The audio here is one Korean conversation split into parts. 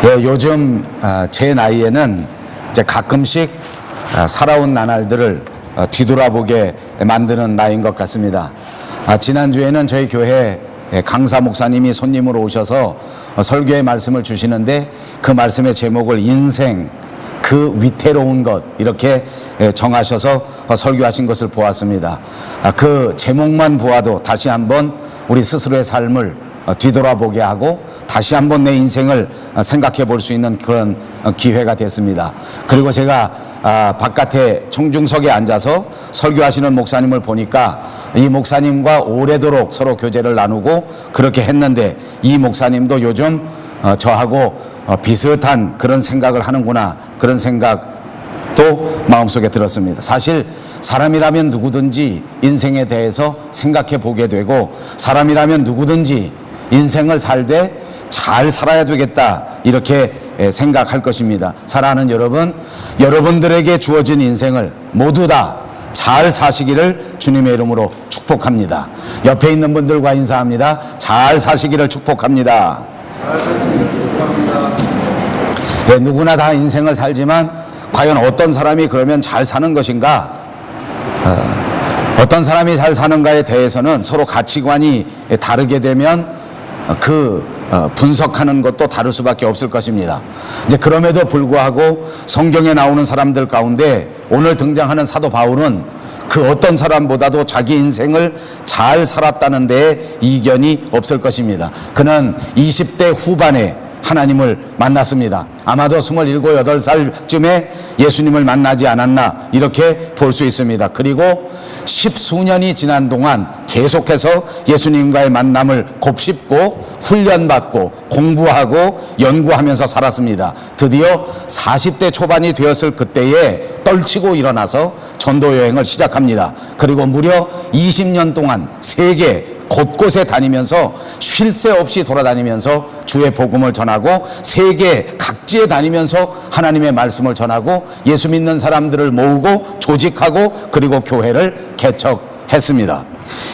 예, 요즘 제 나이에는 이제 가끔씩 살아온 나날들을 뒤돌아보게 만드는 나이인 것 같습니다. 지난주에는 저희 교회 강사 목사님이 손님으로 오셔서 설교의 말씀을 주시는데 그 말씀의 제목을 인생 그 위태로운 것 이렇게 정하셔서 설교하신 것을 보았습니다. 그 제목만 보아도 다시 한번 우리 스스로의 삶을 뒤돌아보게 하고 다시 한번 내 인생을 생각해 볼 수 있는 그런 기회가 됐습니다. 그리고 제가 바깥에 청중석에 앉아서 설교하시는 목사님을 보니까 이 목사님과 오래도록 서로 교제를 나누고 그렇게 했는데 이 목사님도 요즘 저하고 비슷한 그런 생각을 하는구나, 그런 생각도 마음속에 들었습니다. 사실 사람이라면 누구든지 인생에 대해서 생각해 보게 되고 사람이라면 누구든지 인생을 살되 잘 살아야 되겠다 이렇게 생각할 것입니다. 사랑하는 여러분, 여러분들에게 주어진 인생을 모두 다 잘 사시기를 주님의 이름으로 축복합니다. 옆에 있는 분들과 인사합니다. 잘 사시기를 축복합니다. 네, 누구나 다 인생을 살지만 과연 어떤 사람이 그러면 잘 사는 것인가? 어떤 사람이 잘 사는가에 대해서는 서로 가치관이 다르게 되면 분석하는 것도 다를 수밖에 없을 것입니다. 이제 그럼에도 불구하고 성경에 나오는 사람들 가운데 오늘 등장하는 사도 바울은 그 어떤 사람보다도 자기 인생을 잘 살았다는 데에 이견이 없을 것입니다. 그는 20대 후반에 하나님을 만났습니다. 아마도 27, 8살쯤에 예수님을 만나지 않았나 이렇게 볼 수 있습니다. 그리고 10수년이 지난 동안 계속해서 예수님과의 만남을 곱씹고 훈련받고 공부하고 연구하면서 살았습니다. 드디어 40대 초반이 되었을 그때에 떨치고 일어나서 전도 여행을 시작합니다. 그리고 무려 20년 동안 세계 곳곳에 다니면서 쉴 새 없이 돌아다니면서 주의 복음을 전하고 세계 각지에 다니면서 하나님의 말씀을 전하고 예수 믿는 사람들을 모으고 조직하고 그리고 교회를 개척했습니다.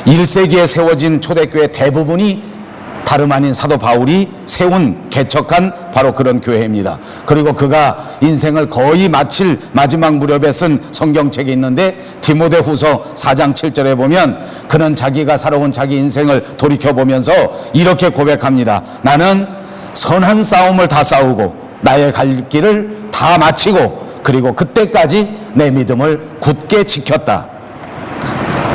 1세기에 세워진 초대교회 대부분이 다름 아닌 사도 바울이 세운 개척한 바로 그런 교회입니다. 그리고 그가 인생을 거의 마칠 마지막 무렵에 쓴 성경책이 있는데 디모데후서 4장 7절에 보면 그는 자기가 살아온 자기 인생을 돌이켜보면서 이렇게 고백합니다. 나는 선한 싸움을 다 싸우고 나의 갈 길을 다 마치고 그리고 그때까지 내 믿음을 굳게 지켰다.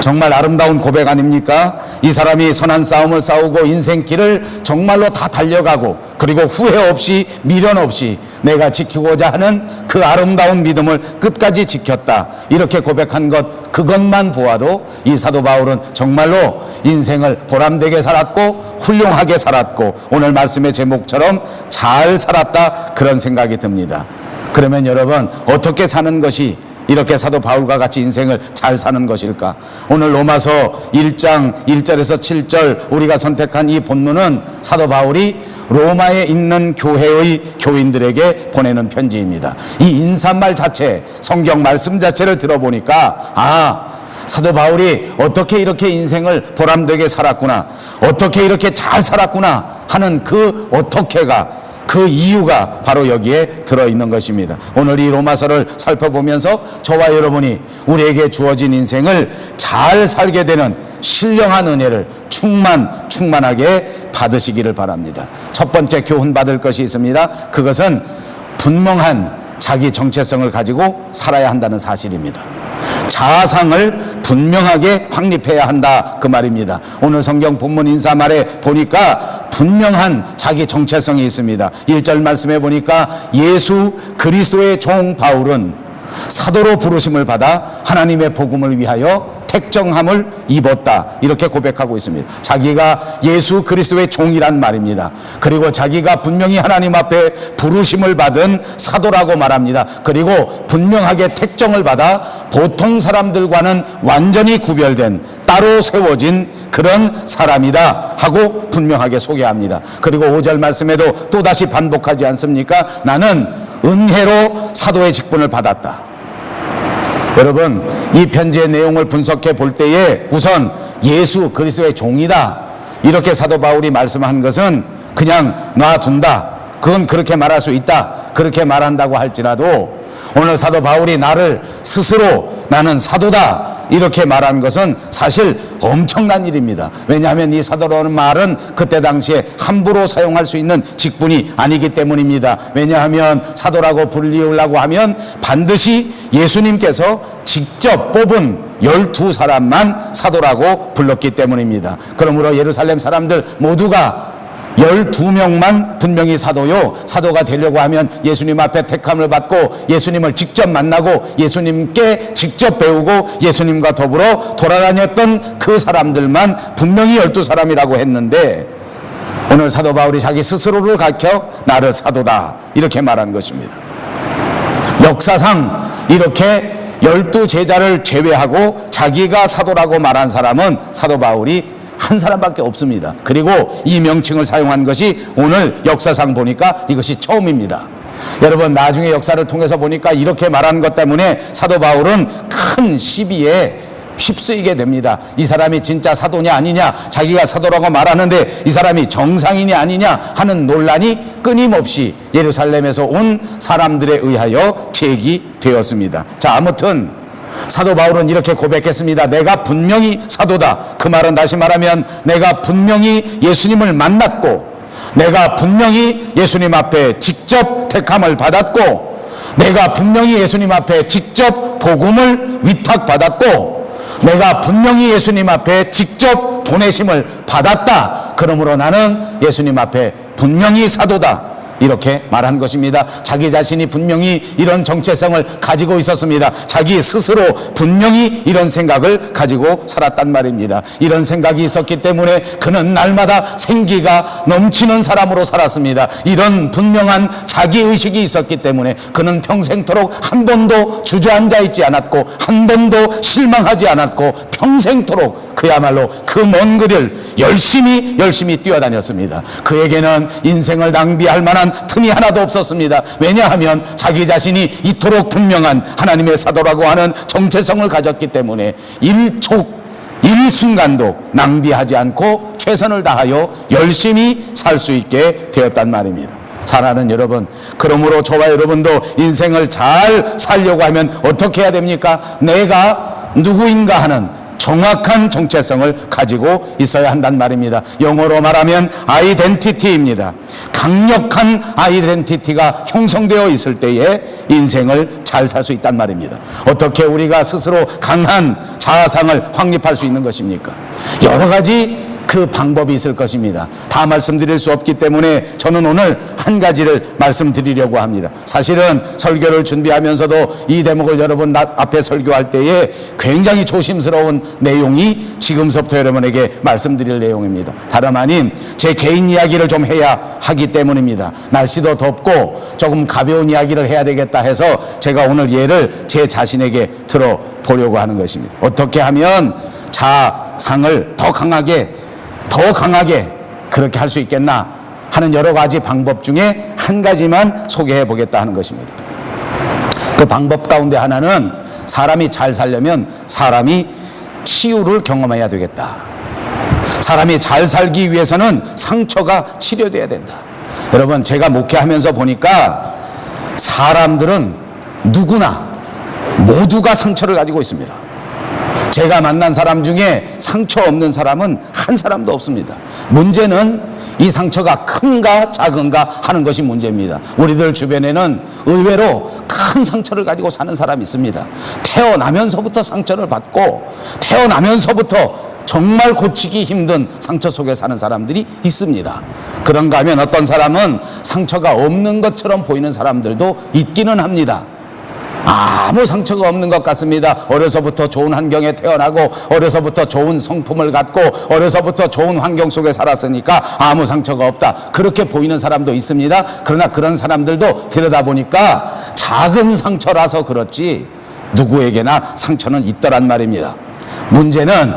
정말 아름다운 고백 아닙니까? 이 사람이 선한 싸움을 싸우고 인생길을 정말로 다 달려가고 그리고 후회 없이 미련 없이 내가 지키고자 하는 그 아름다운 믿음을 끝까지 지켰다. 이렇게 고백한 것 그것만 보아도 이 사도 바울은 정말로 인생을 보람되게 살았고 훌륭하게 살았고 오늘 말씀의 제목처럼 잘 살았다 그런 생각이 듭니다. 그러면 여러분 어떻게 사는 것이 이렇게 사도 바울과 같이 인생을 잘 사는 것일까? 오늘 로마서 1장 1절에서 7절 우리가 선택한 이 본문은 사도 바울이 로마에 있는 교회의 교인들에게 보내는 편지입니다. 이 인사말 자체, 성경 말씀 자체를 들어보니까 사도 바울이 어떻게 이렇게 인생을 보람되게 살았구나, 어떻게 이렇게 잘 살았구나 하는 그 어떻게가 그 이유가 바로 여기에 들어있는 것입니다. 오늘 이 로마서를 살펴보면서 저와 여러분이 우리에게 주어진 인생을 잘 살게 되는 신령한 은혜를 충만하게 받으시기를 바랍니다. 첫 번째 교훈 받을 것이 있습니다. 그것은 분명한 자기 정체성을 가지고 살아야 한다는 사실입니다. 자아상을 분명하게 확립해야 한다 그 말입니다. 오늘 성경 본문 인사말에 보니까 분명한 자기 정체성이 있습니다. 1절 말씀에 보니까 예수 그리스도의 종 바울은 사도로 부르심을 받아 하나님의 복음을 위하여 택정함을 입었다 이렇게 고백하고 있습니다. 자기가 예수 그리스도의 종이란 말입니다. 그리고 자기가 분명히 하나님 앞에 부르심을 받은 사도라고 말합니다. 그리고 분명하게 택정을 받아 보통 사람들과는 완전히 구별된 따로 세워진 그런 사람이다 하고 분명하게 소개합니다. 그리고 5절 말씀에도 또다시 반복하지 않습니까? 나는 은혜로 사도의 직분을 받았다. 여러분, 이 편지의 내용을 분석해 볼 때에 우선 예수 그리스도의 종이다 이렇게 사도 바울이 말씀한 것은 그냥 놔둔다 그건 그렇게 말할 수 있다. 그렇게 말한다고 할지라도 오늘 사도 바울이 나를 스스로 나는 사도다 이렇게 말한 것은 사실 엄청난 일입니다. 왜냐하면 이 사도라는 말은 그때 당시에 함부로 사용할 수 있는 직분이 아니기 때문입니다. 왜냐하면 사도라고 불리우려고 하면 반드시 예수님께서 직접 뽑은 12사람만 사도라고 불렀기 때문입니다. 그러므로 예루살렘 사람들 모두가 12명만 분명히 사도가 되려고 하면 예수님 앞에 택함을 받고 예수님을 직접 만나고 예수님께 직접 배우고 예수님과 더불어 돌아다녔던 그 사람들만 분명히 12사람이라고 했는데 오늘 사도 바울이 자기 스스로를 가켜 나를 사도다 이렇게 말한 것입니다. 역사상 이렇게 12제자를 제외하고 자기가 사도라고 말한 사람은 사도 바울이 한 사람밖에 없습니다. 그리고 이 명칭을 사용한 것이 오늘 역사상 보니까 이것이 처음입니다. 여러분 나중에 역사를 통해서 보니까 이렇게 말한 것 때문에 사도 바울은 큰 시비에 휩쓰이게 됩니다. 이 사람이 진짜 사도냐 아니냐, 자기가 사도라고 말하는데 이 사람이 정상인이 아니냐 하는 논란이 끊임없이 예루살렘에서 온 사람들에 의하여 제기되었습니다. 자, 아무튼 사도 바울은 이렇게 고백했습니다. 내가 분명히 사도다. 그 말은 다시 말하면 내가 분명히 예수님을 만났고 내가 분명히 예수님 앞에 직접 택함을 받았고 내가 분명히 예수님 앞에 직접 복음을 위탁받았고 내가 분명히 예수님 앞에 직접 보내심을 받았다. 그러므로 나는 예수님 앞에 분명히 사도다. 이렇게 말한 것입니다. 자기 자신이 분명히 이런 정체성을 가지고 있었습니다. 자기 스스로 분명히 이런 생각을 가지고 살았단 말입니다. 이런 생각이 있었기 때문에 그는 날마다 생기가 넘치는 사람으로 살았습니다. 이런 분명한 자기의식이 있었기 때문에 그는 평생토록 한 번도 주저앉아 있지 않았고 한 번도 실망하지 않았고 평생토록 그야말로 그 먼 길을 열심히 뛰어다녔습니다. 그에게는 인생을 낭비할 만한 틈이 하나도 없었습니다. 왜냐하면 자기 자신이 이토록 분명한 하나님의 사도라고 하는 정체성을 가졌기 때문에 일순간도 낭비하지 않고 최선을 다하여 열심히 살 수 있게 되었단 말입니다. 사랑하는 여러분, 그러므로 저와 여러분도 인생을 잘 살려고 하면 어떻게 해야 됩니까? 내가 누구인가 하는 정확한 정체성을 가지고 있어야 한단 말입니다. 영어로 말하면 아이덴티티입니다. 강력한 아이덴티티가 형성되어 있을 때에 인생을 잘 살 수 있단 말입니다. 어떻게 우리가 스스로 강한 자아상을 확립할 수 있는 것입니까? 여러 가지 그 방법이 있을 것입니다. 다 말씀드릴 수 없기 때문에 저는 오늘 한 가지를 말씀드리려고 합니다. 사실은 설교를 준비하면서도 이 대목을 여러분 앞에 설교할 때에 굉장히 조심스러운 내용이 지금서부터 여러분에게 말씀드릴 내용입니다. 다름 아닌 제 개인 이야기를 좀 해야 하기 때문입니다. 날씨도 덥고 조금 가벼운 이야기를 해야 되겠다 해서 제가 오늘 예를 제 자신에게 들어보려고 하는 것입니다. 어떻게 하면 자상을 더 강하게 그렇게 할 수 있겠나 하는 여러 가지 방법 중에 한 가지만 소개해 보겠다 하는 것입니다. 그 방법 가운데 하나는 사람이 잘 살려면 사람이 치유를 경험해야 되겠다. 사람이 잘 살기 위해서는 상처가 치료돼야 된다. 여러분, 제가 목회하면서 보니까 사람들은 누구나 모두가 상처를 가지고 있습니다. 제가 만난 사람 중에 상처 없는 사람은 한 사람도 없습니다. 문제는 이 상처가 큰가 작은가 하는 것이 문제입니다. 우리들 주변에는 의외로 큰 상처를 가지고 사는 사람이 있습니다. 태어나면서부터 상처를 받고 태어나면서부터 정말 고치기 힘든 상처 속에 사는 사람들이 있습니다. 그런가 하면 어떤 사람은 상처가 없는 것처럼 보이는 사람들도 있기는 합니다. 아무 상처가 없는 것 같습니다. 어려서부터 좋은 환경에 태어나고 어려서부터 좋은 성품을 갖고 어려서부터 좋은 환경 속에 살았으니까 아무 상처가 없다, 그렇게 보이는 사람도 있습니다. 그러나 그런 사람들도 들여다보니까 작은 상처라서 그렇지 누구에게나 상처는 있더란 말입니다. 문제는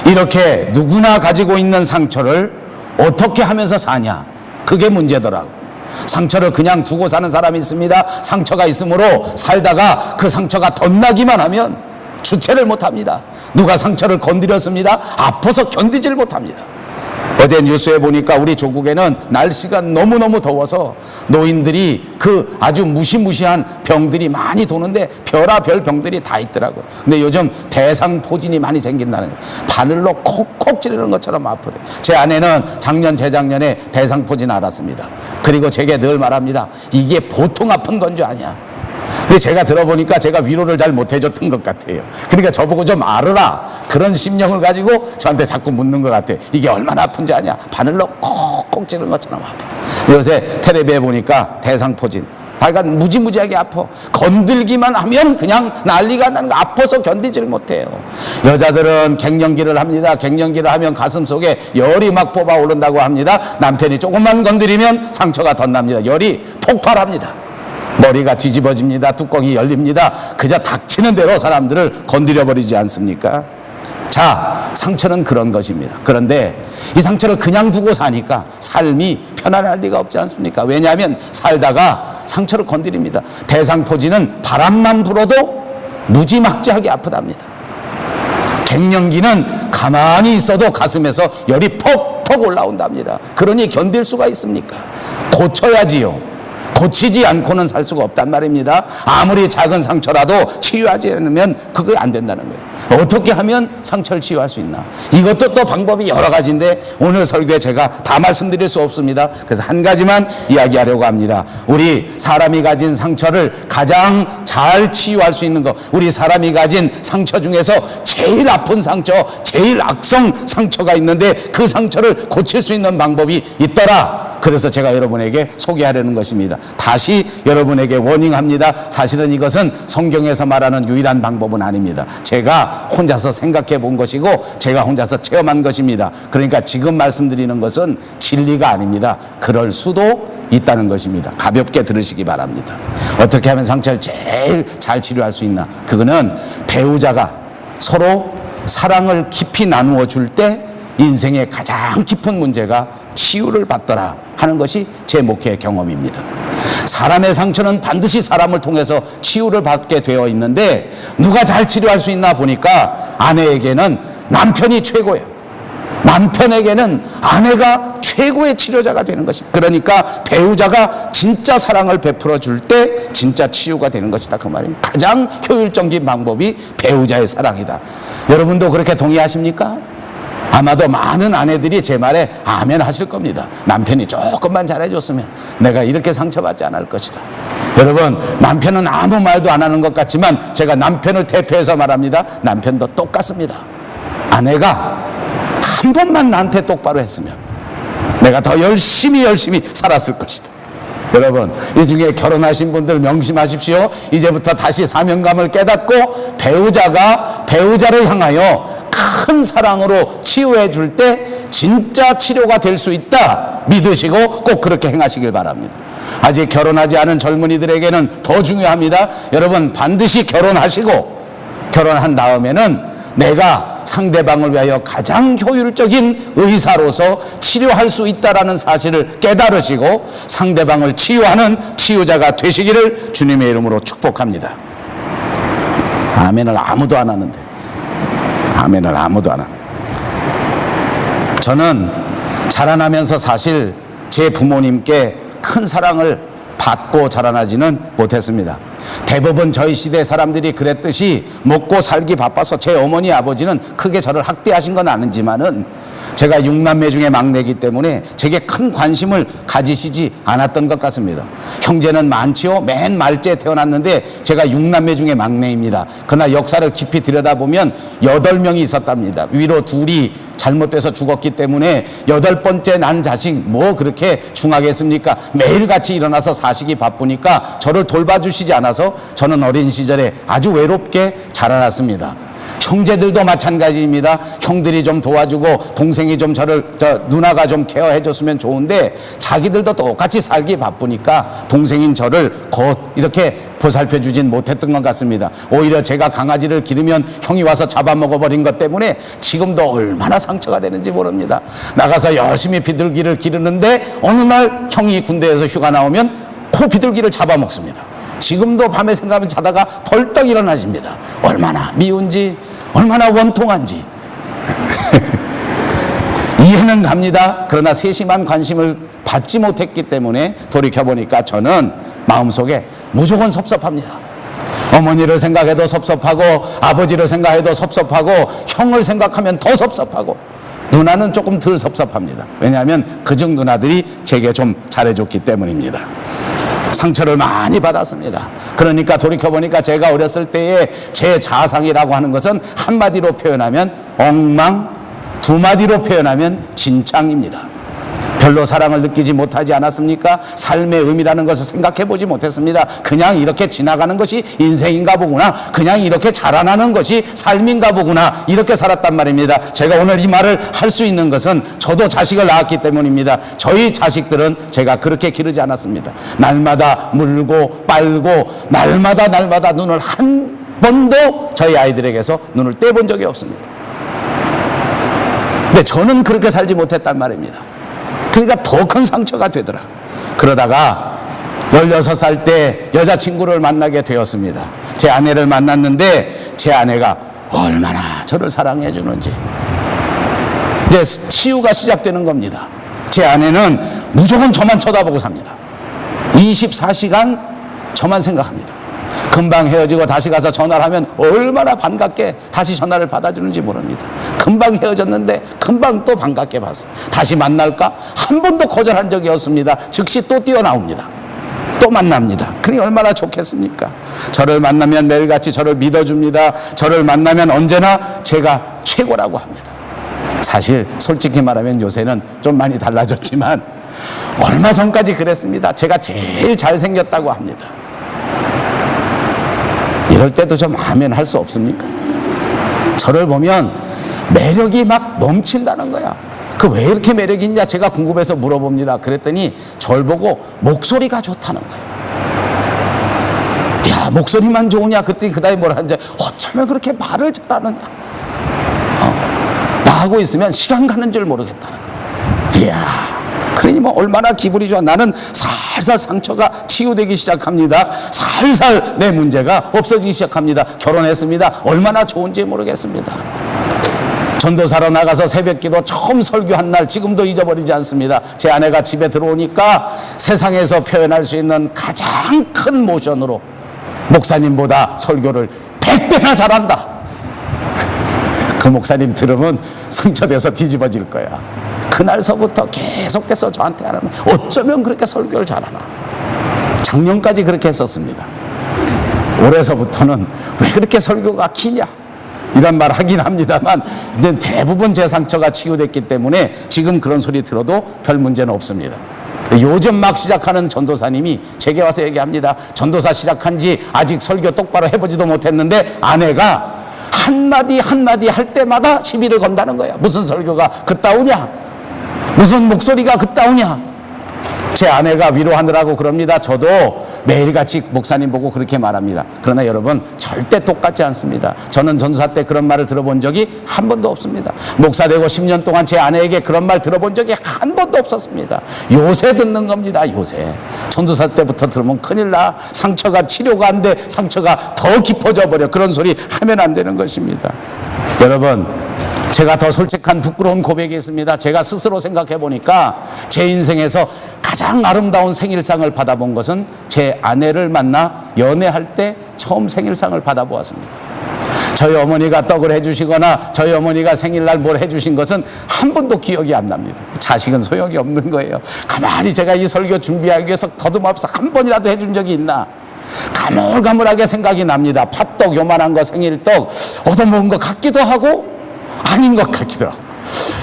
이렇게 누구나 가지고 있는 상처를 어떻게 하면서 사냐, 그게 문제더라고. 상처를 그냥 두고 사는 사람이 있습니다. 상처가 있으므로 살다가 그 상처가 덧나기만 하면 주체를 못합니다. 누가 상처를 건드렸습니다. 아파서 견디질 못합니다. 어제 뉴스에 보니까 우리 조국에는 날씨가 너무너무 더워서 노인들이 그 아주 무시무시한 병들이 많이 도는데 별의별 병들이 다 있더라고요. 근데 요즘 대상포진이 많이 생긴다는 거예요. 바늘로 콕콕 찌르는 것처럼 아프대요. 제 아내는 작년 재작년에 대상포진 알았습니다. 그리고 제게 늘 말합니다. 이게 보통 아픈 건 줄 아냐. 근데 제가 들어보니까 제가 위로를 잘 못해줬던 것 같아요. 그러니까 저보고 좀 알으라, 그런 심령을 가지고 저한테 자꾸 묻는 것 같아요. 이게 얼마나 아픈지 아냐. 바늘로 콕콕 찌르는 것처럼 아파. 요새 텔레비에 보니까 대상포진, 하여간 무지무지하게 아파. 건들기만 하면 그냥 난리가 나는 거, 아파서 견디지를 못해요. 여자들은 갱년기를 합니다. 갱년기를 하면 가슴 속에 열이 막 뽑아오른다고 합니다. 남편이 조금만 건드리면 상처가 덧납니다. 열이 폭발합니다. 머리가 뒤집어집니다. 뚜껑이 열립니다. 그저 닥치는 대로 사람들을 건드려 버리지 않습니까? 자, 상처는 그런 것입니다. 그런데 이 상처를 그냥 두고 사니까 삶이 편안할 리가 없지 않습니까? 왜냐하면 살다가 상처를 건드립니다. 대상포진은 바람만 불어도 무지막지하게 아프답니다. 갱년기는 가만히 있어도 가슴에서 열이 퍽퍽 올라온답니다. 그러니 견딜 수가 있습니까? 고쳐야지요. 고치지 않고는 살 수가 없단 말입니다. 아무리 작은 상처라도 치유하지 않으면 그게 안 된다는 거예요. 어떻게 하면 상처를 치유할 수 있나? 이것도 또 방법이 여러 가지인데 오늘 설교에 제가 다 말씀드릴 수 없습니다. 그래서 한 가지만 이야기하려고 합니다. 우리 사람이 가진 상처를 가장 잘 치유할 수 있는 것, 우리 사람이 가진 상처 중에서 제일 아픈 상처, 제일 악성 상처가 있는데 그 상처를 고칠 수 있는 방법이 있더라. 그래서 제가 여러분에게 소개하려는 것입니다. 다시 여러분에게 워닝합니다. 사실은 이것은 성경에서 말하는 유일한 방법은 아닙니다. 제가 혼자서 생각해 본 것이고 제가 혼자서 체험한 것입니다. 그러니까 지금 말씀드리는 것은 진리가 아닙니다. 그럴 수도 있다는 것입니다. 가볍게 들으시기 바랍니다. 어떻게 하면 상처를 제일 잘 치료할 수 있나? 그거는 배우자가 서로 사랑을 깊이 나누어 줄 때 인생의 가장 깊은 문제가 치유를 받더라 하는 것이 제 목회 경험입니다. 사람의 상처는 반드시 사람을 통해서 치유를 받게 되어 있는데 누가 잘 치료할 수 있나 보니까 아내에게는 남편이 최고예요. 남편에게는 아내가 최고의 치료자가 되는 것이다. 그러니까 배우자가 진짜 사랑을 베풀어 줄 때 진짜 치유가 되는 것이다. 그 말입니다. 가장 효율적인 방법이 배우자의 사랑이다. 여러분도 그렇게 동의하십니까? 아마도 많은 아내들이 제 말에 아멘 하실 겁니다. 남편이 조금만 잘해줬으면 내가 이렇게 상처받지 않을 것이다. 여러분, 남편은 아무 말도 안 하는 것 같지만 제가 남편을 대표해서 말합니다. 남편도 똑같습니다. 아내가 한 번만 나한테 똑바로 했으면 내가 더 열심히 살았을 것이다. 여러분, 이 중에 결혼하신 분들 명심하십시오. 이제부터 다시 사명감을 깨닫고 배우자가 배우자를 향하여 큰 사랑으로 치유해 줄 때 진짜 치료가 될 수 있다 믿으시고 꼭 그렇게 행하시길 바랍니다. 아직 결혼하지 않은 젊은이들에게는 더 중요합니다. 여러분, 반드시 결혼하시고 결혼한 다음에는 내가 상대방을 위하여 가장 효율적인 의사로서 치료할 수 있다라는 사실을 깨달으시고 상대방을 치유하는 치유자가 되시기를 주님의 이름으로 축복합니다. 아멘을 아무도 안 하는데. 아멘을 아무도 안 합니다. 저는 자라나면서 사실 제 부모님께 큰 사랑을 받고 자라나지는 못했습니다. 대부분 저희 시대 사람들이 그랬듯이 먹고 살기 바빠서 제 어머니 아버지는 크게 저를 학대하신 건 아니지만은 제가 6남매 중에 막내이기 때문에 제게 큰 관심을 가지시지 않았던 것 같습니다. 형제는 많지요. 맨 말째 태어났는데 제가 6남매 중에 막내입니다. 그러나 역사를 깊이 들여다보면 8명이 있었답니다. 위로 2이 잘못돼서 죽었기 때문에 8번째 난 자식 뭐 그렇게 중하겠습니까? 매일같이 일어나서 사시기 바쁘니까 저를 돌봐주시지 않아서 저는 어린 시절에 아주 외롭게 자라났습니다. 형제들도 마찬가지입니다. 형들이 좀 도와주고 동생이 좀 누나가 좀 케어해줬으면 좋은데 자기들도 똑같이 살기 바쁘니까 동생인 저를 곧 이렇게 보살펴주진 못했던 것 같습니다. 오히려 제가 강아지를 기르면 형이 와서 잡아먹어버린 것 때문에 지금도 얼마나 상처가 되는지 모릅니다. 나가서 열심히 비둘기를 기르는데 어느 날 형이 군대에서 휴가 나오면 그 비둘기를 잡아먹습니다. 지금도 밤에 생각하면 자다가 벌떡 일어나십니다. 얼마나 미운지, 얼마나 원통한지. 이해는 갑니다. 그러나 세심한 관심을 받지 못했기 때문에 돌이켜보니까 저는 마음속에 무조건 섭섭합니다. 어머니를 생각해도 섭섭하고, 아버지를 생각해도 섭섭하고, 형을 생각하면 더 섭섭하고, 누나는 조금 덜 섭섭합니다. 왜냐하면 그중 누나들이 제게 좀 잘해줬기 때문입니다. 상처를 많이 받았습니다. 그러니까 돌이켜보니까 제가 어렸을 때의 제 자상이라고 하는 것은 한마디로 표현하면 엉망, 두 마디로 표현하면 진창입니다. 별로 사랑을 느끼지 못하지 않았습니까? 삶의 의미라는 것을 생각해 보지 못했습니다. 그냥 이렇게 지나가는 것이 인생인가 보구나, 그냥 이렇게 자라나는 것이 삶인가 보구나, 이렇게 살았단 말입니다. 제가 오늘 이 말을 할 수 있는 것은 저도 자식을 낳았기 때문입니다. 저희 자식들은 제가 그렇게 기르지 않았습니다. 날마다 물고 빨고 날마다 눈을 한 번도 저희 아이들에게서 눈을 떼본 적이 없습니다. 근데 저는 그렇게 살지 못했단 말입니다. 그러니까 더 큰 상처가 되더라. 그러다가 16살 때 여자친구를 만나게 되었습니다. 제 아내를 만났는데 제 아내가 얼마나 저를 사랑해 주는지 이제 치유가 시작되는 겁니다. 제 아내는 무조건 저만 쳐다보고 삽니다. 24시간 저만 생각합니다. 금방 헤어지고 다시 가서 전화를 하면 얼마나 반갑게 다시 전화를 받아주는지 모릅니다. 금방 헤어졌는데 금방 또 반갑게 봐서 다시 만날까? 한 번도 거절한 적이 없습니다. 즉시 또 뛰어나옵니다. 또 만납니다. 그니 얼마나 좋겠습니까? 저를 만나면 매일같이 저를 믿어줍니다. 저를 만나면 언제나 제가 최고라고 합니다. 사실 솔직히 말하면 요새는 좀 많이 달라졌지만 얼마 전까지 그랬습니다. 제가 제일 잘생겼다고 합니다. 이럴 때도 좀 하면 할 수 없습니까? 저를 보면 매력이 막 넘친다는 거야. 그 왜 이렇게 매력이 있냐 제가 궁금해서 물어봅니다. 그랬더니 절 보고 목소리가 좋다는 거야. 야, 목소리만 좋으냐? 그랬더니 그 다음에 뭐라 하는지, 어쩌면 그렇게 말을 잘하느냐. 나하고 있으면 시간 가는 줄 모르겠다는 거야. 이야, 그러니 뭐 얼마나 기분이 좋아. 나는 살살 상처가 치유되기 시작합니다. 살살 내 문제가 없어지기 시작합니다. 결혼했습니다. 얼마나 좋은지 모르겠습니다. 전도사로 나가서 새벽기도 처음 설교한 날 지금도 잊어버리지 않습니다. 제 아내가 집에 들어오니까 세상에서 표현할 수 있는 가장 큰 모션으로 목사님보다 설교를 100배나 잘한다. 그 목사님 들으면 상처돼서 뒤집어질 거야. 그날서부터 계속해서 저한테 하는, 어쩌면 그렇게 설교를 잘하나. 작년까지 그렇게 했었습니다. 올해서부터는 왜 그렇게 설교가 기냐, 이런 말 하긴 합니다만 이제 대부분 제 상처가 치유됐기 때문에 지금 그런 소리 들어도 별 문제는 없습니다. 요즘 막 시작하는 전도사님이 제게 와서 얘기합니다. 전도사 시작한 지 아직 설교 똑바로 해보지도 못했는데 아내가 한마디 한마디 할 때마다 시비를 건다는 거야. 무슨 설교가 그따오냐, 무슨 목소리가 그따오냐. 제 아내가 위로하느라고 그럽니다. 저도 매일같이 목사님 보고 그렇게 말합니다. 그러나 여러분, 절대 똑같지 않습니다. 저는 전도사 때 그런 말을 들어본 적이 한 번도 없습니다. 목사 되고 10년 동안 제 아내에게 그런 말 들어본 적이 한 번도 없었습니다. 요새 듣는 겁니다. 요새. 전도사 때부터 들으면 큰일 나. 상처가 치료가 안 돼. 상처가 더 깊어져 버려. 그런 소리 하면 안 되는 것입니다. 여러분, 제가 더 솔직한 부끄러운 고백이 있습니다. 제가 스스로 생각해 보니까 제 인생에서 가장 아름다운 생일상을 받아본 것은 제 아내를 만나 연애할 때 처음 생일상을 받아보았습니다. 저희 어머니가 떡을 해주시거나 저희 어머니가 생일날 뭘 해주신 것은 한 번도 기억이 안 납니다. 자식은 소용이 없는 거예요. 가만히 제가 이 설교 준비하기 위해서 더듬어서 한 번이라도 해준 적이 있나? 가물가물하게 생각이 납니다. 팥떡 요만한 거, 생일떡 얻어먹은 것 같기도 하고 아닌 것 같기도 하고,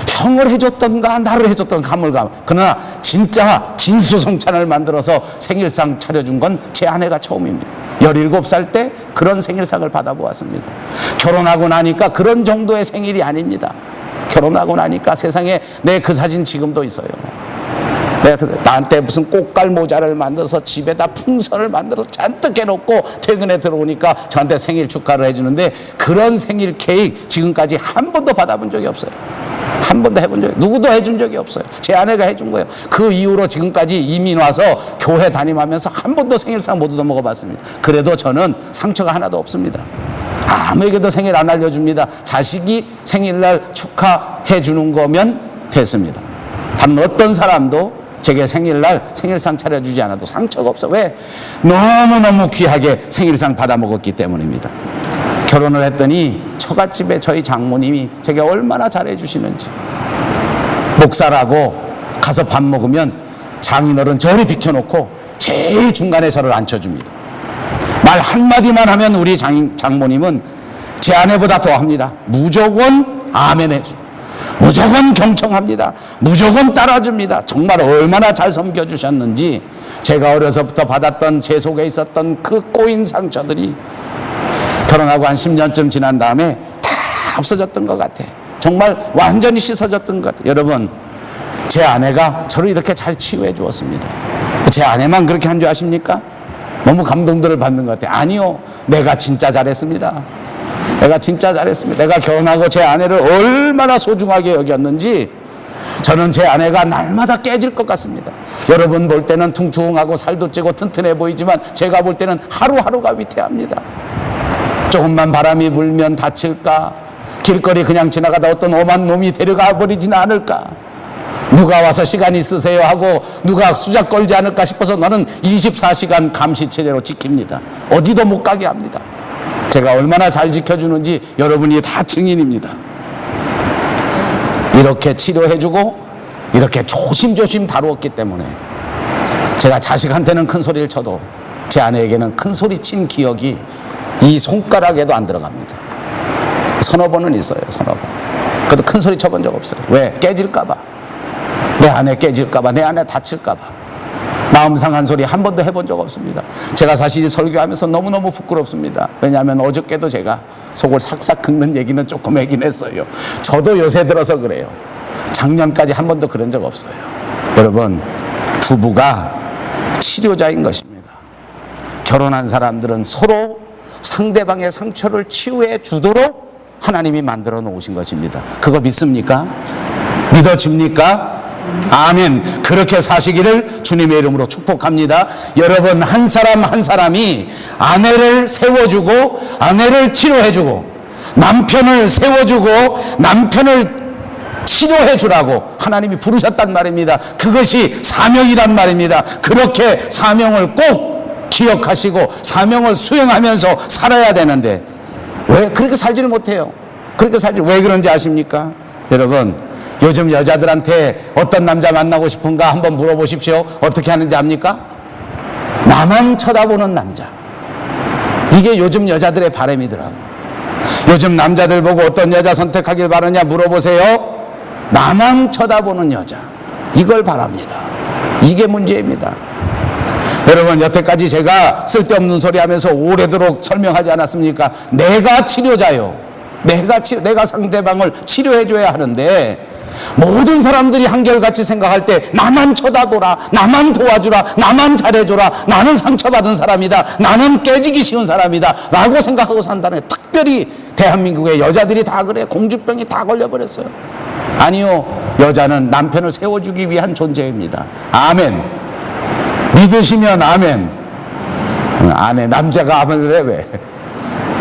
형을 해줬던가 나를 해줬던 가물가물. 그러나 진짜 진수성찬을 만들어서 생일상 차려준 건 제 아내가 처음입니다. 17살 때 그런 생일상을 받아보았습니다. 결혼하고 나니까 그런 정도의 생일이 아닙니다. 결혼하고 나니까 세상에 내 그 사진 지금도 있어요. 내가 나한테 무슨 꽃갈 모자를 만들어서 집에다 풍선을 만들어서 잔뜩 해놓고 퇴근에 들어오니까 저한테 생일 축하를 해주는데, 그런 생일 케이크 지금까지 한 번도 받아본 적이 없어요. 한 번도 해본 적이, 누구도 해준 적이 없어요. 제 아내가 해준 거예요. 그 이후로 지금까지 이민 와서 교회 다니면서 한 번도 생일상 못 얻어 먹어봤습니다. 그래도 저는 상처가 하나도 없습니다. 아무에게도 생일 안 알려줍니다. 자식이 생일날 축하해 주는 거면 됐습니다. 다른 어떤 사람도 제게 생일날 생일상 차려주지 않아도 상처가 없어. 왜? 너무너무 귀하게 생일상 받아 먹었기 때문입니다. 결혼을 했더니 처갓집에 저희 장모님이 제게 얼마나 잘해주시는지. 목사라고 가서 밥 먹으면 장인어른 저리 비켜놓고 제일 중간에 저를 앉혀줍니다. 말 한마디만 하면 우리 장모님은 제 아내보다 더 합니다. 무조건 아멘 해줍니다. 무조건 경청합니다. 무조건 따라줍니다. 정말 얼마나 잘 섬겨주셨는지 제가 어려서부터 받았던 제 속에 있었던 그 꼬인 상처들이 결혼하고 한 10년쯤 지난 다음에 다 없어졌던 것 같아. 정말 완전히 씻어졌던 것 같아. 여러분, 제 아내가 저를 이렇게 잘 치유해 주었습니다. 제 아내만 그렇게 한 줄 아십니까? 너무 감동들을 받는 것 같아요. 아니요, 내가 진짜 잘했습니다. 내가 진짜 잘했습니다. 내가 결혼하고 제 아내를 얼마나 소중하게 여겼는지 저는 제 아내가 날마다 깨질 것 같습니다. 여러분 볼 때는 퉁퉁하고 살도 찌고 튼튼해 보이지만 제가 볼 때는 하루하루가 위태합니다. 조금만 바람이 불면 다칠까? 길거리 그냥 지나가다 어떤 오만 놈이 데려가 버리지는 않을까? 누가 와서 시간 있으세요 하고 누가 수작 걸지 않을까 싶어서 나는 24시간 감시체제로 지킵니다. 어디도 못 가게 합니다. 제가 얼마나 잘 지켜주는지 여러분이 다 증인입니다. 이렇게 치료해주고 이렇게 조심조심 다루었기 때문에 제가 자식한테는 큰 소리를 쳐도 제 아내에게는 큰 소리 친 기억이 이 손가락에도 안 들어갑니다. 서너 번은 있어요. 서너 번. 그래도 큰 소리 쳐본 적 없어요. 왜? 깨질까봐. 내 아내 깨질까봐, 내 아내 다칠까봐. 마음 상한 소리 한 번도 해본 적 없습니다. 제가 사실 설교하면서 너무너무 부끄럽습니다. 왜냐하면 어저께도 제가 속을 삭삭 긁는 얘기는 조금 하긴 했어요. 저도 요새 들어서 그래요. 작년까지 한 번도 그런 적 없어요. 여러분, 부부가 치료자인 것입니다. 결혼한 사람들은 서로 상대방의 상처를 치유해 주도록 하나님이 만들어 놓으신 것입니다. 그거 믿습니까? 믿어집니까? 아멘. 그렇게 사시기를 주님의 이름으로 축복합니다. 여러분, 한 사람 한 사람이 아내를 세워주고 아내를 치료해주고 남편을 세워주고 남편을 치료해주라고 하나님이 부르셨단 말입니다. 그것이 사명이란 말입니다. 그렇게 사명을 꼭 기억하시고 사명을 수행하면서 살아야 되는데 왜 그렇게 살지를 못해요? 그렇게 살지 왜 그런지 아십니까? 여러분, 요즘 여자들한테 어떤 남자 만나고 싶은가 한번 물어보십시오. 어떻게 하는지 압니까? 나만 쳐다보는 남자. 이게 요즘 여자들의 바람이더라고. 요즘 남자들 보고 어떤 여자 선택하길 바라냐 물어보세요. 나만 쳐다보는 여자. 이걸 바랍니다. 이게 문제입니다. 여러분, 여태까지 제가 쓸데없는 소리 하면서 오래도록 설명하지 않았습니까? 내가 치료자요. 내가 상대방을 치료해줘야 하는데 모든 사람들이 한결같이 생각할 때 나만 쳐다보라, 나만 도와주라, 나만 잘해줘라, 나는 상처받은 사람이다, 나는 깨지기 쉬운 사람이다 라고 생각하고 산다는 거예요. 특별히 대한민국의 여자들이 다 그래. 공주병이 다 걸려버렸어요. 아니요, 여자는 남편을 세워주기 위한 존재입니다. 아멘. 믿으시면 아멘. 아내 남자가 아멘을 해. 왜?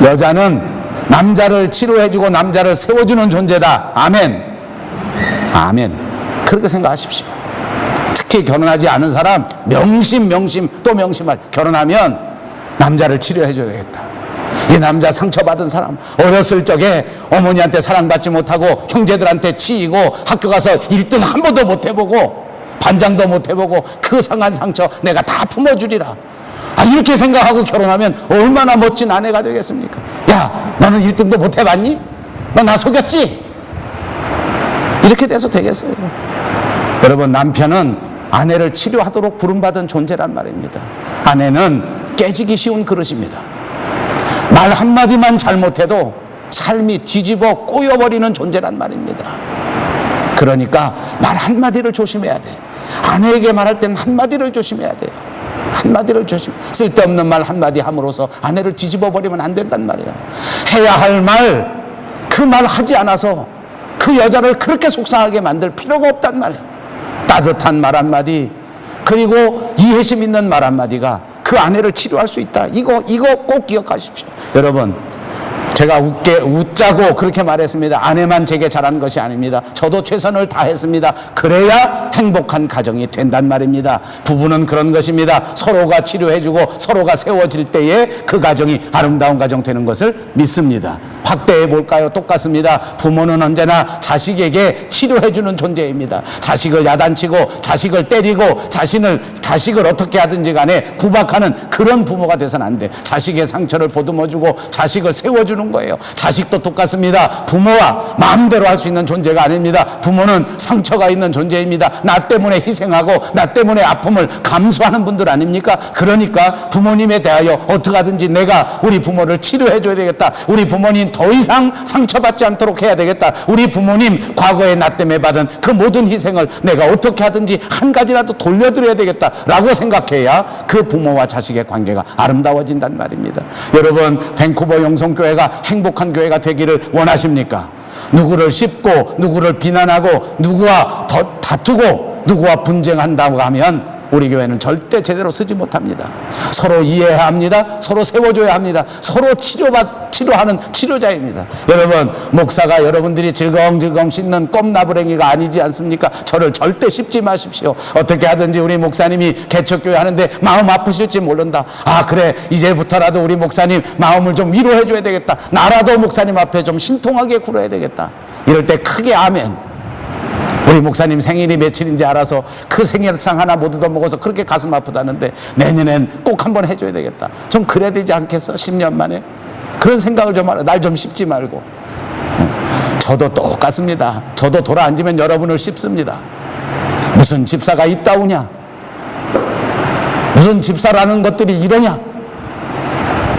여자는 남자를 치료해주고 남자를 세워주는 존재다. 아멘. 아멘. 그렇게 생각하십시오. 특히 결혼하지 않은 사람 명심 또 명심할. 결혼하면 남자를 치료해줘야 되겠다. 이 남자 상처받은 사람, 어렸을 적에 어머니한테 사랑받지 못하고 형제들한테 치이고 학교 가서 1등 한 번도 못 해보고 반장도 못 해보고 그 상한 상처 내가 다 품어주리라. 이렇게 생각하고 결혼하면 얼마나 멋진 아내가 되겠습니까? 야, 너는 1등도 못 해봤니? 너 나 속였지? 이렇게 돼서 되겠어요? 여러분, 남편은 아내를 치료하도록 부름받은 존재란 말입니다. 아내는 깨지기 쉬운 그릇입니다. 말 한마디만 잘못해도 삶이 뒤집어 꼬여버리는 존재란 말입니다. 그러니까 말 한마디를 조심해야 돼. 아내에게 말할 때는 한마디를 조심해야 돼요. 한마디를 조심. 쓸데없는 말 한마디 함으로써 아내를 뒤집어 버리면 안 된단 말이에요. 해야 할 말, 그 말 하지 않아서 그 여자를 그렇게 속상하게 만들 필요가 없단 말이에요. 따뜻한 말 한마디, 그리고 이해심 있는 말 한마디가 그 아내를 치료할 수 있다. 이거 꼭 기억하십시오. 여러분, 제가 웃자고 그렇게 말했습니다. 아내만 제게 잘한 것이 아닙니다. 저도 최선을 다했습니다. 그래야 행복한 가정이 된단 말입니다. 부부는 그런 것입니다. 서로가 치료해주고 서로가 세워질 때에 그 가정이 아름다운 가정 되는 것을 믿습니다. 확대해 볼까요? 똑같습니다. 부모는 언제나 자식에게 치료해주는 존재입니다. 자식을 야단치고 자식을 때리고 자식을 어떻게 하든지 간에 구박하는 그런 부모가 돼서는 안 돼. 자식의 상처를 보듬어주고 자식을 세워주는 거예요. 자식도 똑같습니다. 부모와 마음대로 할 수 있는 존재가 아닙니다. 부모는 상처가 있는 존재입니다. 나 때문에 희생하고 나 때문에 아픔을 감수하는 분들 아닙니까? 그러니까 부모님에 대하여 어떻게 하든지 내가 우리 부모를 치료해 줘야 되겠다. 우리 부모님 더 이상 상처받지 않도록 해야 되겠다. 우리 부모님 과거에 나 때문에 받은 그 모든 희생을 내가 어떻게 하든지 한 가지라도 돌려드려야 되겠다 라고 생각해야 그 부모와 자식의 관계가 아름다워진단 말입니다. 여러분, 밴쿠버 영성교회가 행복한 교회가 되기를 원하십니까? 누구를 씹고 누구를 비난하고 누구와 다투고 누구와 분쟁한다고 하면 우리 교회는 절대 제대로 쓰지 못합니다. 서로 이해해야 합니다. 서로 세워줘야 합니다. 서로 치료하는 치료자입니다. 여러분, 목사가 여러분들이 질겅질겅 씹는 껌나부랭이가 아니지 않습니까? 저를 절대 씹지 마십시오. 어떻게 하든지 우리 목사님이 개척교회 하는데 마음 아프실지 모른다. 아, 그래, 이제부터라도 우리 목사님 마음을 좀 위로해 줘야 되겠다. 나라도 목사님 앞에 좀 신통하게 굴어야 되겠다. 이럴 때 크게 아멘. 우리 목사님 생일이 며칠인지 알아서 그 생일상 하나 못 얻어먹어서 그렇게 가슴 아프다는데 내년엔 꼭 한번 해줘야 되겠다. 좀 그래야 되지 않겠어? 10년 만에. 그런 생각을 좀 하라. 날 좀 씹지 말고. 저도 똑같습니다. 저도 돌아앉으면 여러분을 씹습니다. 무슨 집사가 있다우냐? 무슨 집사라는 것들이 이러냐?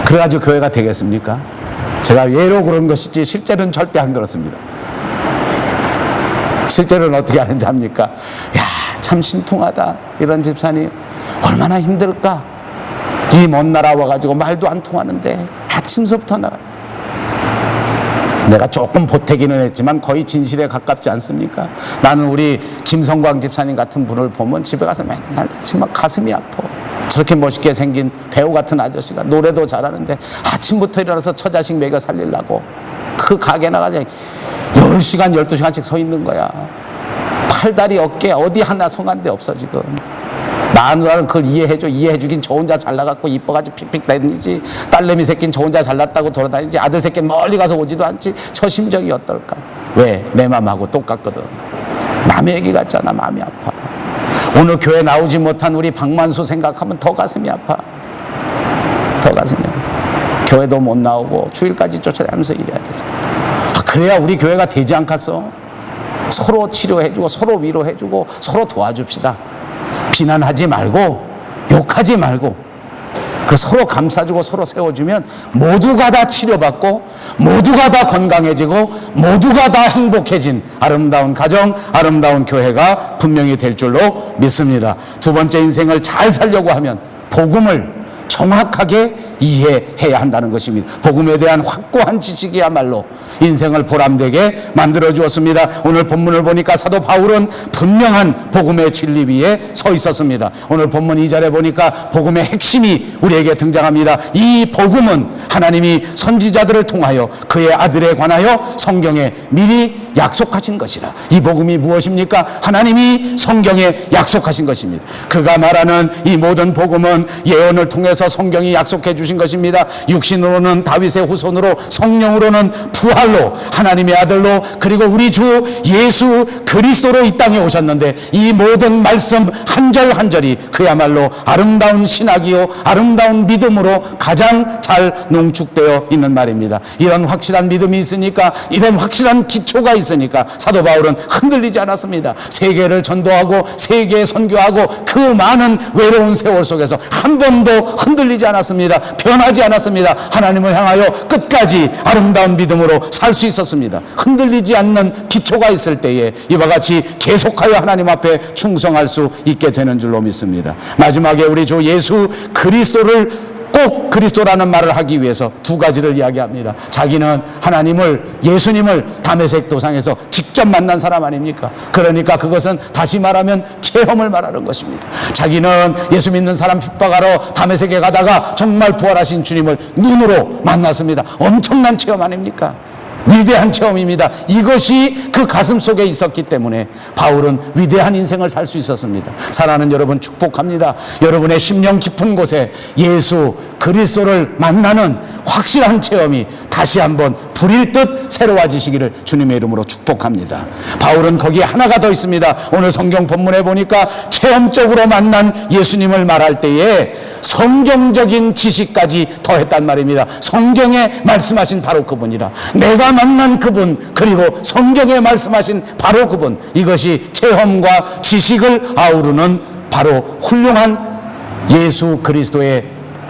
그래가지고 교회가 되겠습니까? 제가 예로 그런 것이지 실제로는 절대 안 그렇습니다. 실제로는 어떻게 하는지 압니까? 야, 참 신통하다. 이런 집사님 얼마나 힘들까? 이 먼 나라 와가지고 말도 안 통하는데 아침서부터 내가 조금 보태기는 했지만 거의 진실에 가깝지 않습니까? 나는 우리 김성광 집사님 같은 분을 보면 집에 가서 맨날 정말 가슴이 아파. 저렇게 멋있게 생긴 배우 같은 아저씨가 노래도 잘하는데 아침부터 일어나서 처자식 먹여 살리려고 그 가게 나가서 10시간, 12시간씩 서 있는 거야. 팔다리 어깨 어디 하나 성한 데 없어 지금. 마누라는 그걸 이해해줘. 이해해주긴 저 혼자 잘나갖고 이뻐가지고 픽픽 다니지. 딸내미 새끼는 저 혼자 잘났다고 돌아다니지. 아들 새끼는 멀리 가서 오지도 않지. 저 심정이 어떨까? 왜? 내 맘하고 똑같거든. 남의 얘기 같잖아. 마음이 아파. 오늘 교회 나오지 못한 우리 박만수 생각하면 더 가슴이 아파. 더 가슴이 아파. 교회도 못 나오고 주일까지 쫓아다니면서 일해야 되지. 그래야 우리 교회가 되지 않겠어? 서로 치료해주고 서로 위로해주고 서로 도와줍시다. 비난하지 말고 욕하지 말고 서로 감싸주고 서로 세워주면 모두가 다 치료받고 모두가 다 건강해지고 모두가 다 행복해진 아름다운 가정, 아름다운 교회가 분명히 될 줄로 믿습니다. 두 번째, 인생을 잘 살려고 하면 복음을 정확하게 이해해야 한다는 것입니다. 복음에 대한 확고한 지식이야말로 인생을 보람되게 만들어 주었습니다. 오늘 본문을 보니까 사도 바울은 분명한 복음의 진리 위에 서 있었습니다. 오늘 본문 2절에 보니까 복음의 핵심이 우리에게 등장합니다. 이 복음은 하나님이 선지자들을 통하여 그의 아들에 관하여 성경에 미리 약속하신 것이라. 이 복음이 무엇입니까? 하나님이 성경에 약속하신 것입니다. 그가 말하는 이 모든 복음은 예언을 통해서 성경이 약속해 주신 것입니다. 육신으로는 다윗의 후손으로, 성령으로는 부활로, 하나님의 아들로, 그리고 우리 주 예수 그리스도로 이 땅에 오셨는데 이 모든 말씀 한 절 한 절이 그야말로 아름다운 신학이요 아름다운 믿음으로 가장 잘 농축되어 있는 말입니다. 이런 확실한 믿음이 있으니까, 이런 확실한 기초가 있으니까 사도 바울은 흔들리지 않았습니다. 세계를 전도하고 세계에 선교하고 그 많은 외로운 세월 속에서 한 번도 흔들리지 않았습니다. 변하지 않았습니다. 하나님을 향하여 끝까지 아름다운 믿음으로 살 수 있었습니다. 흔들리지 않는 기초가 있을 때에 이와 같이 계속하여 하나님 앞에 충성할 수 있게 되는 줄로 믿습니다. 마지막에 우리 주 예수 그리스도를 꼭 꼭 그리스도라는 말을 하기 위해서 두 가지를 이야기합니다. 자기는 예수님을 다메섹 도상에서 직접 만난 사람 아닙니까? 그러니까 그것은 다시 말하면 체험을 말하는 것입니다. 자기는 예수 믿는 사람 핍박하러 다메섹에 가다가 정말 부활하신 주님을 눈으로 만났습니다. 엄청난 체험 아닙니까? 위대한 체험입니다. 이것이 그 가슴 속에 있었기 때문에 바울은 위대한 인생을 살 수 있었습니다. 사랑하는 여러분, 축복합니다. 여러분의 심령 깊은 곳에 예수 그리스도를 만나는 확실한 체험이 다시 한번 불일 듯 새로워지시기를 주님의 이름으로 축복합니다. 바울은 거기에 하나가 더 있습니다. 오늘 성경 본문에 보니까 체험적으로 만난 예수님을 말할 때에 성경적인 지식까지 더했단 말입니다. 성경에 말씀하신 바로 그분이라, 내가 만난 그분, 그리고 성경에 말씀하신 바로 그분, 이것이 체험과 지식을 아우르는 바로 훌륭한 예수 그리스도의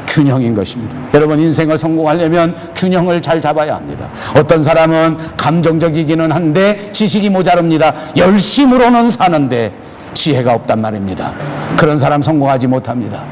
균형인 것입니다. 여러분, 인생을 성공하려면 균형을 잘 잡아야 합니다. 어떤 사람은 감정적이기는 한데 지식이 모자릅니다. 열심으로는 사는데 지혜가 없단 말입니다. 그런 사람 성공하지 못합니다.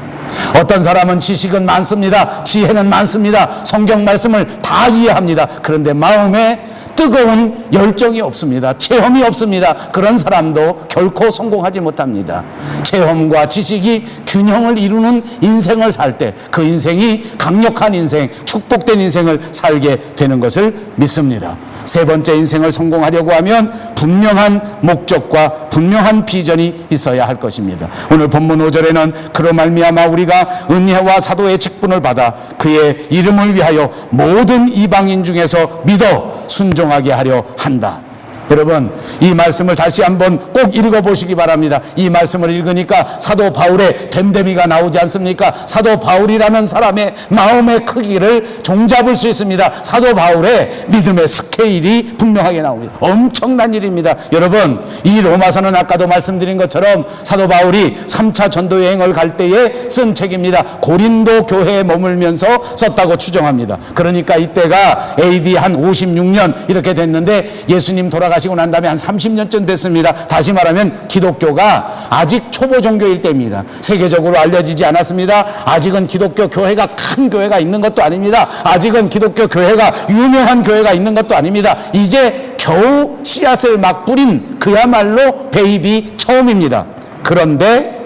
어떤 사람은 지식은 많습니다. 지혜는 많습니다. 성경 말씀을 다 이해합니다. 그런데 마음에 뜨거운 열정이 없습니다. 체험이 없습니다. 그런 사람도 결코 성공하지 못합니다. 체험과 지식이 균형을 이루는 인생을 살 때 그 인생이 강력한 인생, 축복된 인생을 살게 되는 것을 믿습니다. 세 번째, 인생을 성공하려고 하면 분명한 목적과 분명한 비전이 있어야 할 것입니다. 오늘 본문 5절에는 그로 말미암아 우리가 은혜와 사도의 직분을 받아 그의 이름을 위하여 모든 이방인 중에서 믿어 순종하게 하려 한다. 여러분, 이 말씀을 다시 한번 꼭 읽어보시기 바랍니다. 이 말씀을 읽으니까 사도 바울의 됨됨이가 나오지 않습니까? 사도 바울이라는 사람의 마음의 크기를 종잡을 수 있습니다. 사도 바울의 믿음의 스케일이 분명하게 나옵니다. 엄청난 일입니다. 여러분, 이 로마서는 아까도 말씀드린 것처럼 사도 바울이 3차 전도 여행을 갈 때에 쓴 책입니다. 고린도 교회에 머물면서 썼다고 추정합니다. 그러니까 이때가 AD 한 56년 이렇게 됐는데 예수님 돌아가시고 난 다음에 한 30년쯤 됐습니다. 다시 말하면 기독교가 아직 초보 종교일 때입니다. 세계적으로 알려지지 않았습니다. 아직은 기독교 교회가 큰 교회가 있는 것도 아닙니다. 아직은 기독교 교회가 유명한 교회가 있는 것도 아닙니다. 이제 겨우 씨앗을 막 뿌린 그야말로 베이비 처음입니다. 그런데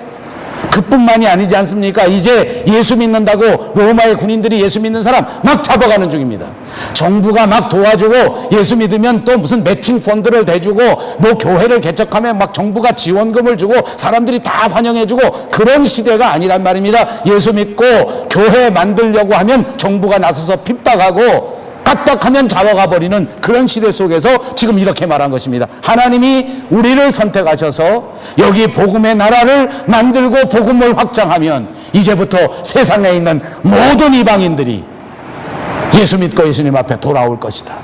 그뿐만이 아니지 않습니까? 이제 예수 믿는다고 로마의 군인들이 예수 믿는 사람 막 잡아가는 중입니다. 정부가 막 도와주고 예수 믿으면 또 무슨 매칭 펀드를 대주고 뭐 교회를 개척하면 막 정부가 지원금을 주고 사람들이 다 환영해주고 그런 시대가 아니란 말입니다. 예수 믿고 교회 만들려고 하면 정부가 나서서 핍박하고 까딱하면 잡아가 버리는 그런 시대 속에서 지금 이렇게 말한 것입니다. 하나님이 우리를 선택하셔서 여기 복음의 나라를 만들고 복음을 확장하면 이제부터 세상에 있는 모든 이방인들이 예수 믿고 예수님 앞에 돌아올 것이다.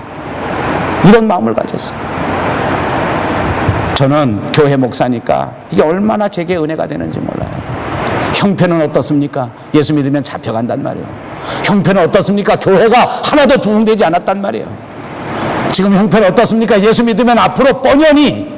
이런 마음을 가졌어요. 저는 교회 목사니까 이게 얼마나 제게 은혜가 되는지 몰라요. 형편은 어떻습니까? 예수 믿으면 잡혀간단 말이에요. 형편은 어떻습니까? 교회가 하나도 부흥되지 않았단 말이에요. 지금 형편은 어떻습니까? 예수 믿으면 앞으로 뻔연히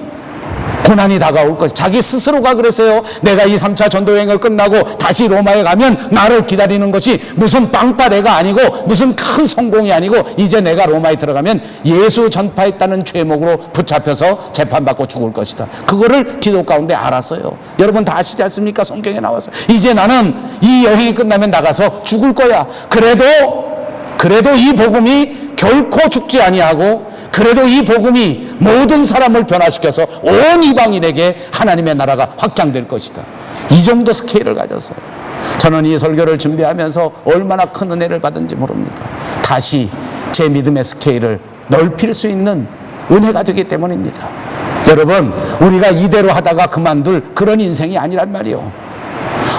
고난이 다가올 것이. 자기 스스로가 그랬어요. 내가 이 3차 전도여행을 끝나고 다시 로마에 가면 나를 기다리는 것이 무슨 빵빠레가 아니고 무슨 큰 성공이 아니고 이제 내가 로마에 들어가면 예수 전파했다는 죄목으로 붙잡혀서 재판받고 죽을 것이다. 그거를 기도 가운데 알았어요. 여러분 다 아시지 않습니까? 성경에 나와서 이제 나는 이 여행이 끝나면 나가서 죽을 거야. 그래도 이 복음이 결코 죽지 아니하고 그래도 이 복음이 모든 사람을 변화시켜서 온 이방인에게 하나님의 나라가 확장될 것이다. 이 정도 스케일을 가졌어요. 저는 이 설교를 준비하면서 얼마나 큰 은혜를 받은지 모릅니다. 다시 제 믿음의 스케일을 넓힐 수 있는 은혜가 되기 때문입니다. 여러분, 우리가 이대로 하다가 그만둘 그런 인생이 아니란 말이에요.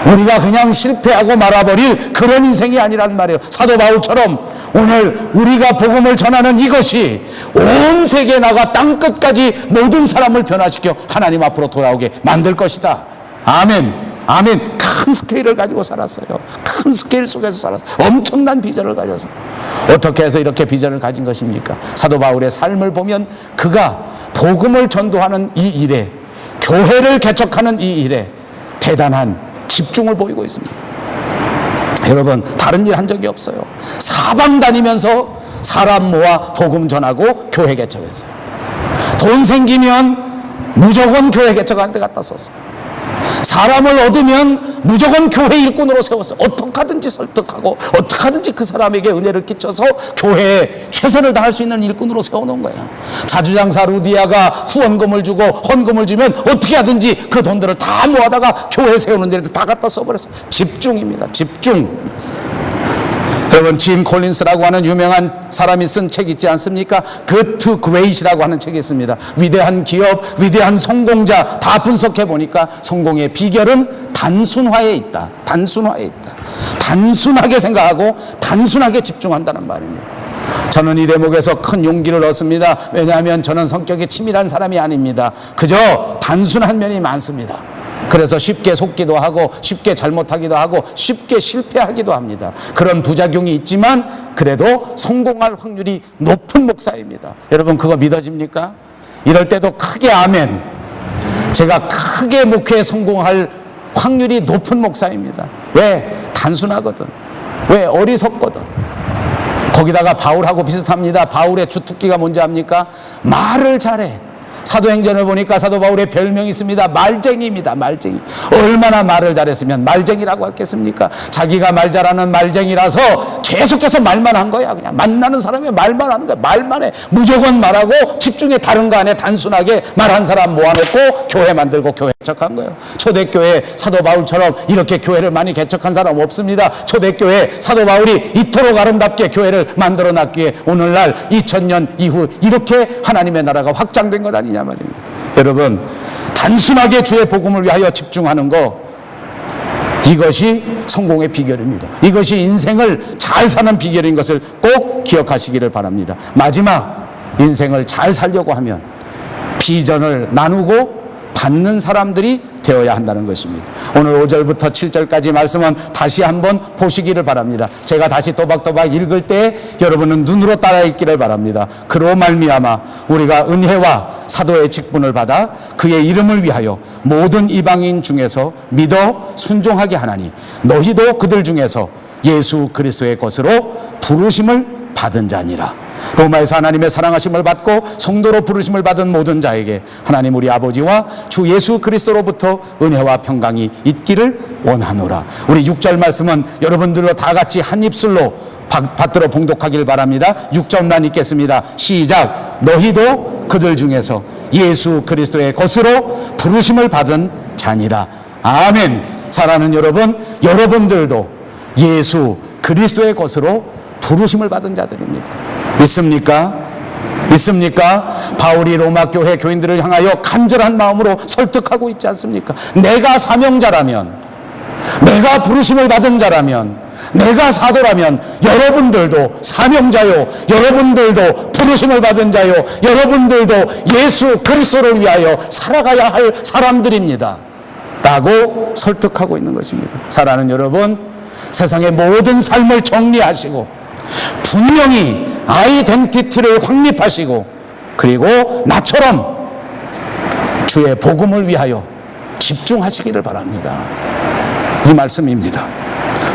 우리가 그냥 실패하고 말아버릴 그런 인생이 아니란 말이에요. 사도 바울처럼 오늘 우리가 복음을 전하는 이것이 온 세계에 나가 땅끝까지 모든 사람을 변화시켜 하나님 앞으로 돌아오게 만들 것이다. 아멘. 아멘. 큰 스케일을 가지고 살았어요. 큰 스케일 속에서 살았어요. 엄청난 비전을 가져서. 어떻게 해서 이렇게 비전을 가진 것입니까? 사도 바울의 삶을 보면 그가 복음을 전도하는 이 일에, 교회를 개척하는 이 일에 대단한 집중을 보이고 있습니다. 여러분, 다른 일 한 적이 없어요. 사방 다니면서 사람 모아 복음 전하고 교회 개척했어요. 돈 생기면 무조건 교회 개척하는 데 갖다 썼어요. 사람을 얻으면 무조건 교회 일꾼으로 세웠어요. 어떻게 하든지 설득하고 어떻게 하든지 그 사람에게 은혜를 끼쳐서 교회에 최선을 다할 수 있는 일꾼으로 세워놓은 거예요. 자주장사 루디아가 후원금을 주고 헌금을 주면 어떻게 하든지 그 돈들을 다 모아다가 교회에 세우는 데 다 갖다 써버렸어요. 집중입니다. 집중. 여러분, 짐 콜린스라고 하는 유명한 사람이 쓴 책 있지 않습니까? Good to Great이라고 하는 책이 있습니다. 위대한 기업, 위대한 성공자 다 분석해 보니까 성공의 비결은 단순화에 있다. 단순화에 있다. 단순하게 생각하고 단순하게 집중한다는 말입니다. 저는 이 대목에서 큰 용기를 얻습니다. 왜냐하면 저는 성격이 치밀한 사람이 아닙니다. 그저 단순한 면이 많습니다. 그래서 쉽게 속기도 하고 쉽게 잘못하기도 하고 쉽게 실패하기도 합니다. 그런 부작용이 있지만 그래도 성공할 확률이 높은 목사입니다. 여러분, 그거 믿어집니까? 이럴 때도 크게 아멘. 제가 크게 목회에 성공할 확률이 높은 목사입니다. 왜? 단순하거든. 왜? 어리석거든. 거기다가 바울하고 비슷합니다. 바울의 주특기가 뭔지 압니까? 말을 잘해. 사도행전을 보니까 사도 바울의 별명이 있습니다. 말쟁이입니다. 말쟁이. 얼마나 말을 잘했으면 말쟁이라고 했겠습니까? 자기가 말 잘하는 말쟁이라서 계속해서 말만 한 거야. 그냥 만나는 사람이 말만 하는 거야. 말만 해. 무조건 말하고 집중해. 다른 거 안에 단순하게 말한 사람 모아놓고 교회 만들고 교회 개척한 거예요. 초대교회 사도 바울처럼 이렇게 교회를 많이 개척한 사람 없습니다. 초대교회 사도 바울이 이토록 아름답게 교회를 만들어 놨기에 오늘날 2000년 이후 이렇게 하나님의 나라가 확장된 것 아니냐 말입니다. 여러분, 단순하게 주의 복음을 위하여 집중하는 거, 이것이 성공의 비결입니다. 이것이 인생을 잘 사는 비결인 것을 꼭 기억하시기를 바랍니다. 마지막, 인생을 잘 살려고 하면 비전을 나누고 받는 사람들이 되어야 한다는 것입니다. 오늘 5절부터 7절까지 말씀은 다시 한번 보시기를 바랍니다. 제가 다시 또박또박 읽을 때 여러분은 눈으로 따라 읽기를 바랍니다. 그로 말미암아 우리가 은혜와 사도의 직분을 받아 그의 이름을 위하여 모든 이방인 중에서 믿어 순종하게 하나니 너희도 그들 중에서 예수 그리스도의 것으로 부르심을 받은 자니라. 로마에서 하나님의 사랑하심을 받고 성도로 부르심을 받은 모든 자에게 하나님 우리 아버지와 주 예수 그리스도로부터 은혜와 평강이 있기를 원하노라. 우리 6절 말씀은 여러분들로 다 같이 한 입술로 받들어 봉독하길 바랍니다. 6절만 읽겠습니다. 시작. 너희도 그들 중에서 예수 그리스도의 것으로 부르심을 받은 자니라. 아멘. 사랑하는 여러분, 여러분들도 예수 그리스도의 것으로 부르심을 받은 자들입니다. 믿습니까? 믿습니까? 바울이 로마 교회 교인들을 향하여 간절한 마음으로 설득하고 있지 않습니까? 내가 사명자라면, 내가 부르심을 받은 자라면, 내가 사도라면 여러분들도 사명자요, 여러분들도 부르심을 받은 자요, 여러분들도 예수 그리스도를 위하여 살아가야 할 사람들입니다 라고 설득하고 있는 것입니다. 사랑하는 여러분, 세상의 모든 삶을 정리하시고 분명히 아이덴티티를 확립하시고 그리고 나처럼 주의 복음을 위하여 집중하시기를 바랍니다. 이 말씀입니다.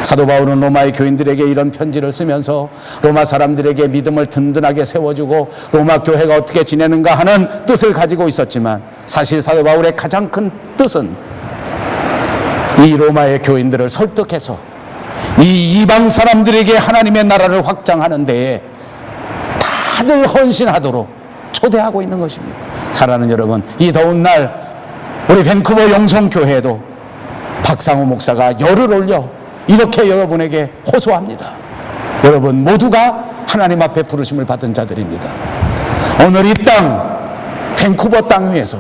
사도 바울은 로마의 교인들에게 이런 편지를 쓰면서 로마 사람들에게 믿음을 든든하게 세워주고 로마 교회가 어떻게 지내는가 하는 뜻을 가지고 있었지만 사실 사도 바울의 가장 큰 뜻은 이 로마의 교인들을 설득해서 이 이방 사람들에게 하나님의 나라를 확장하는 데에 다들 헌신하도록 초대하고 있는 것입니다. 사랑하는 여러분, 이 더운 날 우리 밴쿠버 영성교회도 박상우 목사가 열을 올려 이렇게 여러분에게 호소합니다. 여러분 모두가 하나님 앞에 부르심을 받은 자들입니다. 오늘 이 땅, 밴쿠버 땅 위에서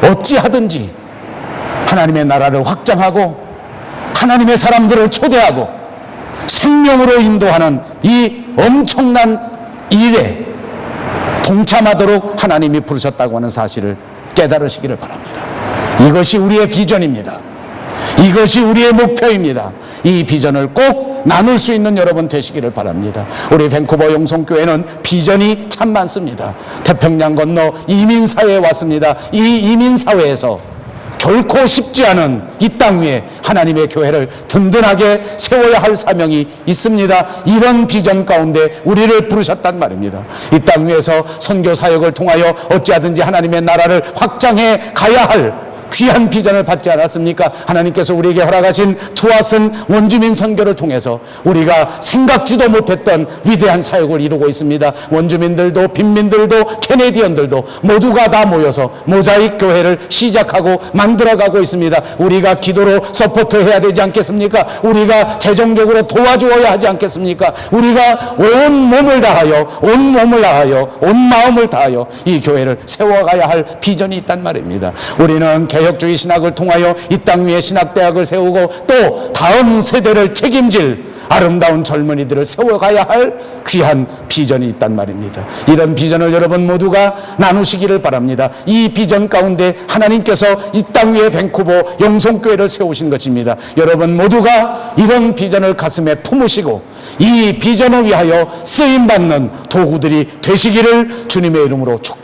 어찌하든지 하나님의 나라를 확장하고 하나님의 사람들을 초대하고 생명으로 인도하는 이 엄청난 일에 동참하도록 하나님이 부르셨다고 하는 사실을 깨달으시기를 바랍니다. 이것이 우리의 비전입니다. 이것이 우리의 목표입니다. 이 비전을 꼭 나눌 수 있는 여러분 되시기를 바랍니다. 우리 밴쿠버 영성교회는 비전이 참 많습니다. 태평양 건너 이민사회에 왔습니다. 이 이민사회에서 결코 쉽지 않은 이 땅 위에 하나님의 교회를 든든하게 세워야 할 사명이 있습니다. 이런 비전 가운데 우리를 부르셨단 말입니다. 이 땅 위에서 선교 사역을 통하여 어찌하든지 하나님의 나라를 확장해 가야 할 귀한 비전을 받지 않았습니까? 하나님께서 우리에게 허락하신 투와슨 원주민 선교를 통해서 우리가 생각지도 못했던 위대한 사역을 이루고 있습니다. 원주민들도 빈민들도 캐네디언들도 모두가 다 모여서 모자익 교회를 시작하고 만들어가고 있습니다. 우리가 기도로 서포트해야 되지 않겠습니까? 우리가 재정적으로 도와주어야 하지 않겠습니까? 우리가 온 몸을 다하여 온 마음을 다하여 이 교회를 세워가야 할 비전이 있단 말입니다. 우리는 개혁주의 신학을 통하여 이 땅 위에 신학대학을 세우고 또 다음 세대를 책임질 아름다운 젊은이들을 세워가야 할 귀한 비전이 있단 말입니다. 이런 비전을 여러분 모두가 나누시기를 바랍니다. 이 비전 가운데 하나님께서 이 땅 위에 밴쿠버 영성교회를 세우신 것입니다. 여러분 모두가 이런 비전을 가슴에 품으시고 이 비전을 위하여 쓰임받는 도구들이 되시기를 주님의 이름으로 축복